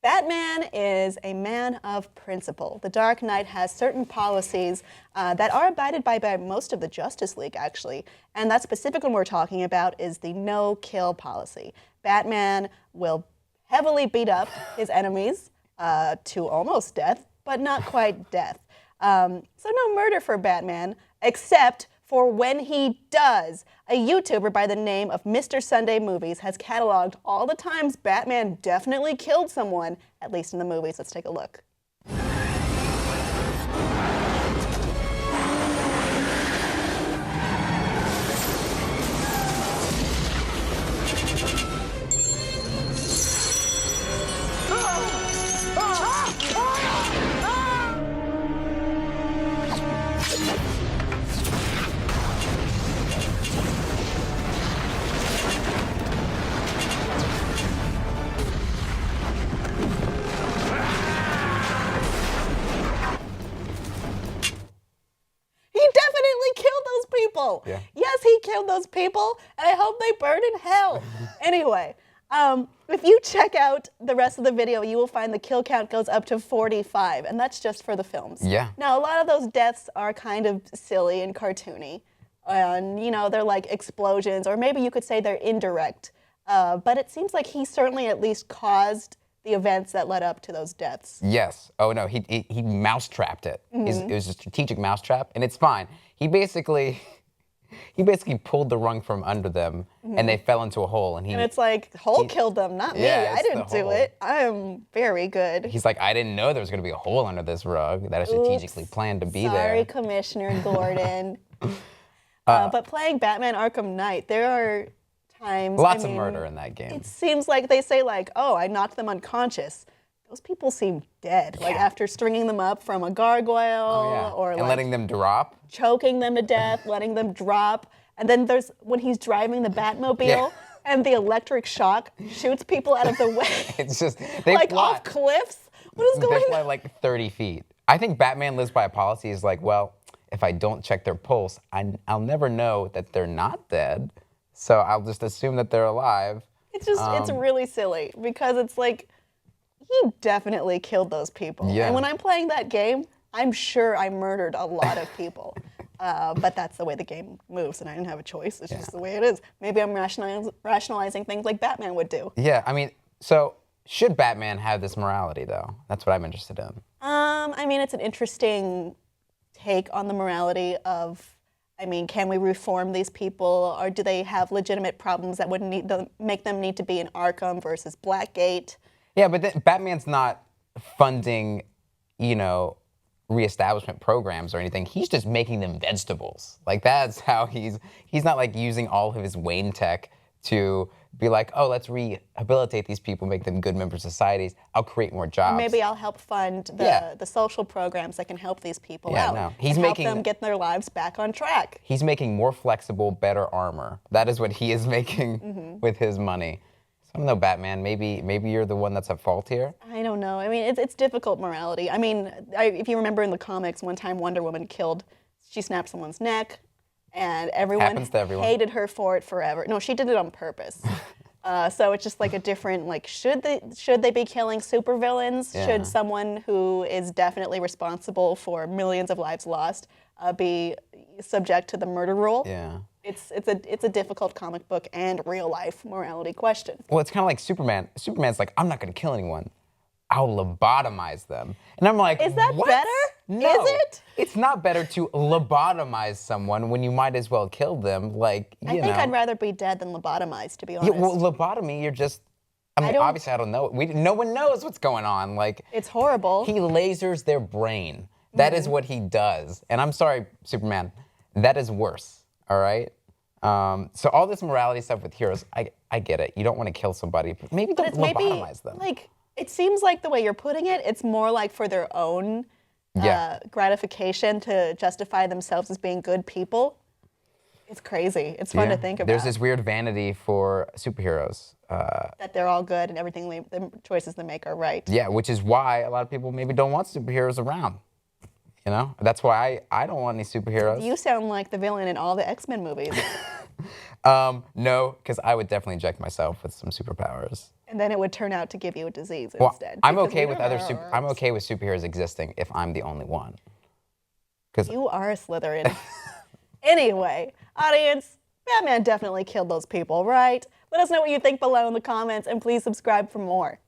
Batman is a man of principle. The Dark Knight has certain policies that are abided by most of the Justice League, actually. And that specific one we're talking about is the no-kill policy. Batman will heavily beat up his enemies to almost death, but not quite death. So no murder for Batman, except for when he does. A YouTuber by the name of Mr. Sunday Movies has cataloged all the times Batman definitely killed someone, at least in the movies. Let's take a look. Yeah. Yes, he killed those people, and I hope they burn in hell. Anyway, if you check out the rest of the video, you will find the kill count goes up to 45, and that's just for the films. Yeah. Now, a lot of those deaths are kind of silly and cartoony, and they're like explosions, or maybe you could say they're indirect. But it seems like he certainly at least caused the events that led up to those deaths. Yes. Oh no, he mousetrapped it. It was a strategic mousetrap, and it's fine. He basically pulled the rung from under them, and they fell into a hole. And it's like, hole killed them, not me. I didn't do it. I'm very good. He's like, I didn't know there was going to be a hole under this rug that I strategically planned to be there. Sorry, Commissioner Gordon. But playing Batman Arkham Knight, there are times. Lots of murder in that game. It seems like they say, like, oh, I knocked them unconscious. Those people seem dead. Like after stringing them up from a gargoyle or and like letting them drop. Choking them to death, letting them drop. And then there's when he's driving the Batmobile and the electric shock shoots people out of the way. It's just, like off cliffs. What is going on? They fly like 30 feet. I think Batman lives by a policy is like, well, if I don't check their pulse, I'll never know that they're not dead. So I'll just assume that they're alive. It's just, it's really silly because it's like, he definitely killed those people. Yeah. And when I'm playing that game, I'm sure I murdered a lot of people. But that's the way the game moves, and I didn't have a choice. It's just the way it is. Maybe I'm rationalizing things like Batman would do. Yeah, I mean, so should Batman have this morality, though? That's what I'm interested in. I mean, it's an interesting take on the morality of, I mean, can we reform these people, or do they have legitimate problems that would make them need to be in Arkham versus Blackgate? Yeah, but Batman's not funding, reestablishment programs or anything. He's just making them vegetables. Like that's how he's not like using all of his Wayne tech to be like, oh, let's rehabilitate these people, make them good members of societies. I'll create more jobs. Or maybe I'll help fund the social programs that can help these people out. No. Help them get their lives back on track. He's making more flexible, better armor. That is what he is making with his money. I don't know, Batman. Maybe you're the one that's at fault here. I don't know. I mean, it's difficult morality. I mean, if you remember in the comics, one time Wonder Woman she snapped someone's neck, and everyone hated her for it forever. No, she did it on purpose. So it's just like a different, like, should they be killing supervillains? Yeah. Should someone who is definitely responsible for millions of lives lost be subject to the murder rule? Yeah. It's a difficult comic book and real life morality question. Well, it's kind of like Superman. Superman's like, I'm not going to kill anyone. I'll lobotomize them. And I'm like, is that what? better? No, is it? It's not better to lobotomize someone when you might as well kill them. Like, I think I'd rather be dead than lobotomized, to be honest. Yeah, well, lobotomy, you're just. Obviously, I don't know. No one knows what's going on. Like, it's horrible. He lasers their brain. That is what he does. And I'm sorry, Superman, that is worse. All right. So all this morality stuff with heroes, I get it. You don't want to kill somebody, but maybe don't lobotomize them. Like, it seems like the way you're putting it, it's more like for their own gratification to justify themselves as being good people. It's crazy. It's fun to think about. There's this weird vanity for superheroes. That they're all good and everything the choices they make are right. Yeah, which is why a lot of people maybe don't want superheroes around. That's why I don't want any superheroes. You sound like the villain in all the X-Men movies. No, because I would definitely inject myself with some superpowers. And then it would turn out to give you a disease Well, instead. I'm because okay we with never other are. I'm okay with superheroes existing if I'm the only one. Because You are a Slytherin. Anyway, audience, Batman definitely killed those people, right? Let us know what you think below in the comments, and please subscribe for more.